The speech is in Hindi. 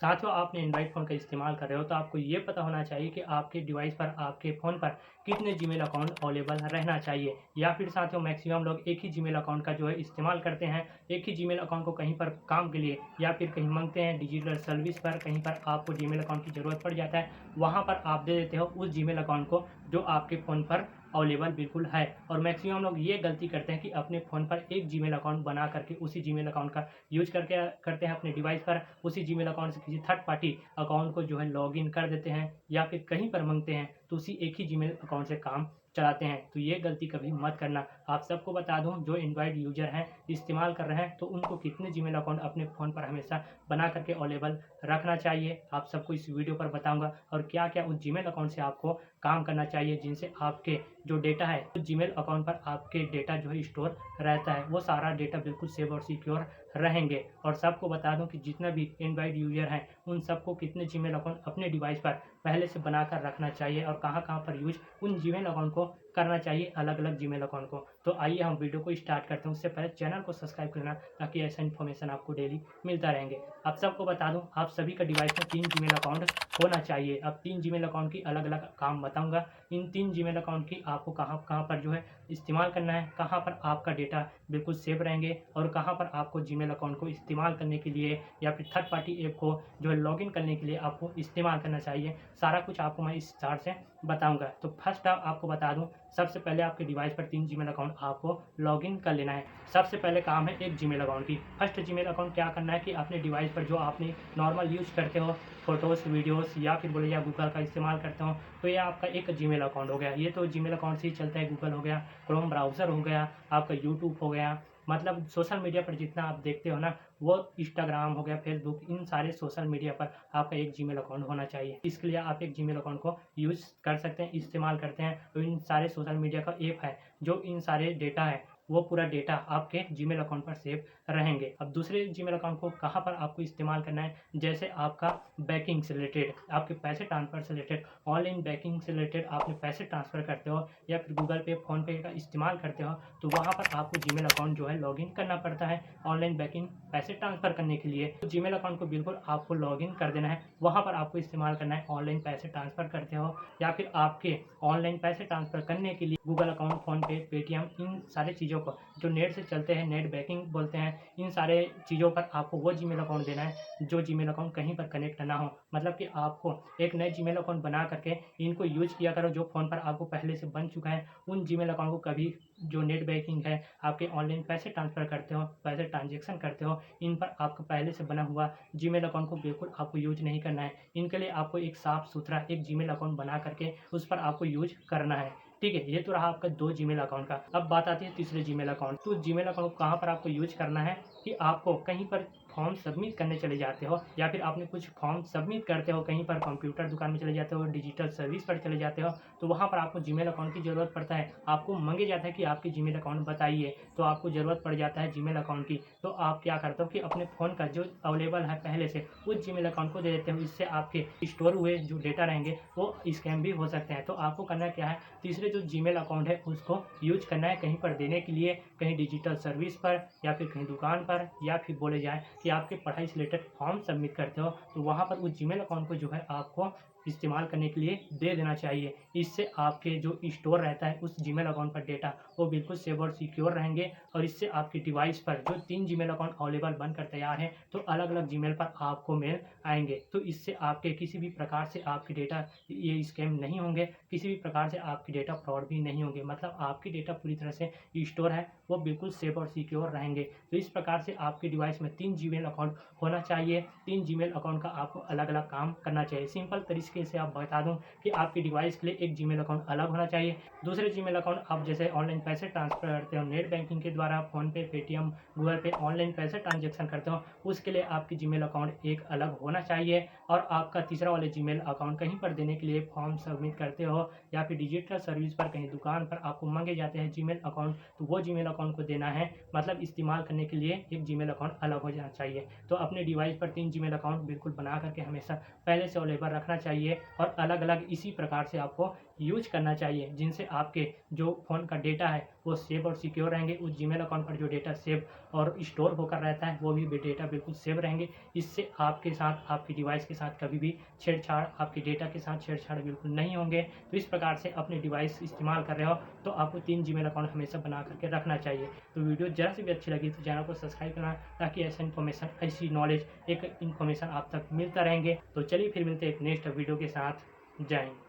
साथियों, आपने एंड्रॉइड फ़ोन का इस्तेमाल कर रहे हो तो आपको ये पता होना चाहिए कि आपके डिवाइस पर, आपके फ़ोन पर कितने जीमेल अकाउंट अवेलेबल रहना चाहिए। या फिर साथियों, मैक्सिमम लोग एक ही जीमेल अकाउंट का जो है इस्तेमाल करते हैं। एक ही जीमेल अकाउंट को कहीं पर काम के लिए या फिर कहीं माँगते हैं डिजिटल सर्विस पर, कहीं पर आपको जीमेल अकाउंट की ज़रूरत पड़ जाता है, वहाँ पर आप दे देते हो उस जीमेल अकाउंट को जो आपके फ़ोन पर अवेलेबल बिल्कुल है। और मैक्सिमम लोग ये गलती करते हैं कि अपने फ़ोन पर एक जीमेल अकाउंट बना करके उसी जीमेल अकाउंट का यूज़ करके करते हैं अपने डिवाइस पर, उसी जीमेल अकाउंट से किसी थर्ड पार्टी अकाउंट को जो है लॉगिन कर देते हैं या फिर कहीं पर माँगते हैं तो उसी एक ही जीमेल अकाउंट से काम चलाते हैं। तो ये गलती कभी मत करना। आप सबको बता दूँ, जो एंड्रॉयड यूज़र हैं, इस्तेमाल कर रहे हैं, तो उनको कितने जीमेल अकाउंट अपने फ़ोन पर हमेशा बना करके अवेलेबल रखना चाहिए, आप सबको इस वीडियो पर बताऊँगा। और क्या-क्या उस जीमेल अकाउंट से आपको काम करना चाहिए जिनसे आपके जो डेटा है, उस जीमेल अकाउंट पर आपके डेटा जो है स्टोर रहता है, वो सारा डेटा बिल्कुल सेफ और सिक्योर रहेंगे। और सबको बता दूं कि जितना भी एंड्रॉयड यूज़र हैं, उन सबको कितने जीमेल अकाउंट अपने डिवाइस पर पहले से बनाकर रखना चाहिए और कहाँ-कहाँ पर यूज़ उन जीमेल अकाउंट को करना चाहिए, अलग-अलग जीमेल अकाउंट को। तो आइए हम वीडियो को स्टार्ट करते हैं। उससे पहले चैनल को सब्सक्राइब करना, ताकि ऐसा इन्फॉर्मेशन आपको डेली मिलता रहेंगे। आप सबको बता दूं, आप सभी का डिवाइस में 3 जीमेल अकाउंट होना चाहिए। अब 3 जीमेल अकाउंट की अलग-अलग काम बताऊँगा। इन 3 जीमेल अकाउंट की आपको कहाँ-कहाँ पर जो है इस्तेमाल करना है, कहाँ पर आपका डेटा बिल्कुल सेफ रहेंगे और कहाँ पर आपको जीमेल अकाउंट को इस्तेमाल करने के लिए या फिर थर्ड पार्टी ऐप को जो है लॉगिन करने के लिए आपको इस्तेमाल करना चाहिए। सारा कुछ आपको मैं इस चार्ट से बताऊँगा। तो फर्स्ट आपको बता दूँ, सबसे पहले आपके डिवाइस पर 3 जीमेल अकाउंट आपको लॉगिन कर लेना है। सबसे पहले काम है एक जीमेल अकाउंट की। फर्स्ट जीमेल अकाउंट क्या करना है कि अपने डिवाइस पर जो आपने नॉर्मल यूज़ करते हो, फ़ोटोज़, वीडियोज़ या फिर बोले या गूगल का इस्तेमाल करते हो, तो ये आपका एक जीमेल अकाउंट हो गया। ये तो जीमेल अकाउंट से ही चलता है, गूगल हो गया, क्रोम ब्राउज़र हो गया, आपका यूट्यूब हो गया, मतलब सोशल मीडिया पर जितना आप देखते हो ना, वो इंस्टाग्राम हो गया, फेसबुक, इन सारे सोशल मीडिया पर आपका एक जीमेल अकाउंट होना चाहिए। इसके लिए आप एक जीमेल अकाउंट को यूज़ कर सकते हैं, इस्तेमाल करते हैं। तो इन सारे सोशल मीडिया का ऐप है, जो इन सारे डेटा है, वो पूरा डेटा आपके जीमेल अकाउंट पर सेव रहेंगे। अब दूसरे जीमेल अकाउंट को कहाँ पर आपको इस्तेमाल करना है, जैसे आपका बैंकिंग से रिलेटेड, आपके पैसे ट्रांसफ़र से रिलेटेड, ऑनलाइन बैंकिंग से रिलेटेड आपने पैसे ट्रांसफ़र करते हो या फिर गूगल पे, फ़ोन पे का इस्तेमाल करते हो, तो वहाँ पर आपको जीमेल अकाउंट जो है लॉगिन करना पड़ता है ऑनलाइन बैंकिंग पैसे ट्रांसफ़र करने के लिए। तो जीमेल अकाउंट को बिल्कुल आपको लॉगिन कर देना है, वहाँ पर आपको इस्तेमाल करना है। ऑनलाइन पैसे ट्रांसफ़र करते हो या फिर आपके ऑनलाइन पैसे ट्रांसफ़र करने के लिए गूगल अकाउंट, फ़ोनपे, पेटीएम, इन सारी चीज़ों को जो नेट से चलते हैं, नेट बैंकिंग बोलते हैं, इन सारे चीज़ों पर आपको वो जीमेल अकाउंट देना है जो जीमेल अकाउंट कहीं पर कनेक्ट ना हो। मतलब कि आपको एक नए जीमेल अकाउंट बना करके इनको यूज़ किया करो, जो फ़ोन पर आपको पहले से बन चुका है। उन जीमेल अकाउंट को कभी जो नेट बैंकिंग है, आपके ऑनलाइन पैसे ट्रांसफ़र करते हो, पैसे ट्रांज़ैक्शन करते हो, इन पर आपका पहले से बना हुआ जीमेल अकाउंट को बिल्कुल आपको यूज़ नहीं करना है। इनके लिए आपको एक साफ-सुथरा एक जीमेल अकाउंट बना करके उस पर आपको यूज़ करना है। ठीक है, ये तो रहा आपका 2 जीमेल अकाउंट का। अब बात आती है तीसरे जीमेल अकाउंट। तो जीमेल अकाउंट कहाँ पर आपको यूज़ करना है कि आपको कहीं पर फॉर्म सबमिट करने चले जाते हो या फिर आपने कुछ फॉर्म सबमिट करते हो, कहीं पर कंप्यूटर दुकान में चले जाते हो, डिजिटल सर्विस पर चले जाते हो, तो वहाँ पर आपको जीमेल अकाउंट की ज़रूरत पड़ता है। आपको माँगे जाता है कि आपकी जीमेल अकाउंट बताइए, तो आपको ज़रूरत पड़ जाता है जीमेल अकाउंट की। तो आप क्या करते हो कि अपने फ़ोन का जो अवेलेबल है पहले से, उस जीमेल अकाउंट को दे देते हो। इससे आपके स्टोर हुए जो डेटा रहेंगे, वो स्कैम भी हो सकते हैं। तो आपको करना क्या है, तीसरे जो जीमेल अकाउंट है उसको यूज़ करना है कहीं पर देने के लिए, कहीं डिजिटल सर्विस पर या फिर कहीं दुकान पर, या फिर बोले जाए कि आपके पढ़ाई से रिलेटेड फॉर्म सबमिट करते हो, तो वहाँ पर उस जीमेल अकाउंट को जो है आपको इस्तेमाल करने के लिए दे देना चाहिए। इससे आपके जो स्टोर रहता है उस जीमेल अकाउंट पर डेटा, वो बिल्कुल सेफ और सिक्योर रहेंगे। और इससे आपके डिवाइस पर जो 3 जीमेल अकाउंट अवेलेबल बनकर तैयार हैं, तो अलग-अलग जीमेल पर आपको मेल आएँगे। तो इससे आपके किसी भी प्रकार से आपके डेटा ये स्कैम नहीं होंगे, किसी भी प्रकार से आपके डेटा फ्रॉड भी नहीं होंगे। मतलब आपके डेटा पूरी तरह से स्टोर है, वो बिल्कुल सेफ और सिक्योर रहेंगे। तो इस प्रकार से आपके डिवाइस में 3 जीमेल अकाउंट होना चाहिए। 3 जीमेल अकाउंट का आपको अलग-अलग काम करना चाहिए। सिंपल तरीके से आप बता दूँ कि आपके डिवाइस के लिए एक जीमेल अकाउंट अलग होना चाहिए। दूसरे जीमेल अकाउंट आप जैसे ऑनलाइन पैसे ट्रांसफ़र करते हो, नेट बैंकिंग के द्वारा फ़ोनपे, पेटीएम, गूगल पे ऑनलाइन पैसे ट्रांज़ैक्शन करते हो, उसके लिए आपकी जीमेल अकाउंट एक अलग होना चाहिए। और आपका तीसरा वाले जीमेल अकाउंट कहीं पर देने के लिए फॉर्म सबमिट करते हो या फिर डिजिटल सर्विस पर, कहीं दुकान पर आपको माँगे जाते हैं जीमेल अकाउंट, तो वो जीमेल अकाउंट को देना है। मतलब इस्तेमाल करने के लिए एक जीमेल अकाउंट अलग हो जाना चाहिए। तो अपने डिवाइस पर 3 जीमेल अकाउंट बिल्कुल बना करके हमेशा पहले से अवेलेबल रखना चाहिए और अलग-अलग इसी प्रकार से आपको यूज करना चाहिए, जिनसे आपके जो फ़ोन का डेटा है वो सेफ और सिक्योर रहेंगे। उस जीमेल अकाउंट पर जो डेटा सेव और स्टोर होकर रहता है वो भी डेटा बिल्कुल सेव रहेंगे। इससे आपके साथ, आपकी डिवाइस के साथ कभी भी छेड़छाड़, आपके डेटा के साथ छेड़छाड़ बिल्कुल नहीं होंगे। तो इस प्रकार से अपने डिवाइस इस्तेमाल कर रहे हो तो आपको 3 जीमेल अकाउंट हमेशा बना करके रखना चाहिए। तो वीडियो ज़रा सी भी अच्छी लगी तो चैनल को सब्सक्राइब करना, ताकि ऐसा इन्फॉर्मेशन, ऐसी नॉलेज, एक इन्फॉर्मेशन आप तक मिलता रहेंगे। तो चलिए फिर मिलते हैं एक नेक्स्ट वीडियो के साथ। जय हिंद।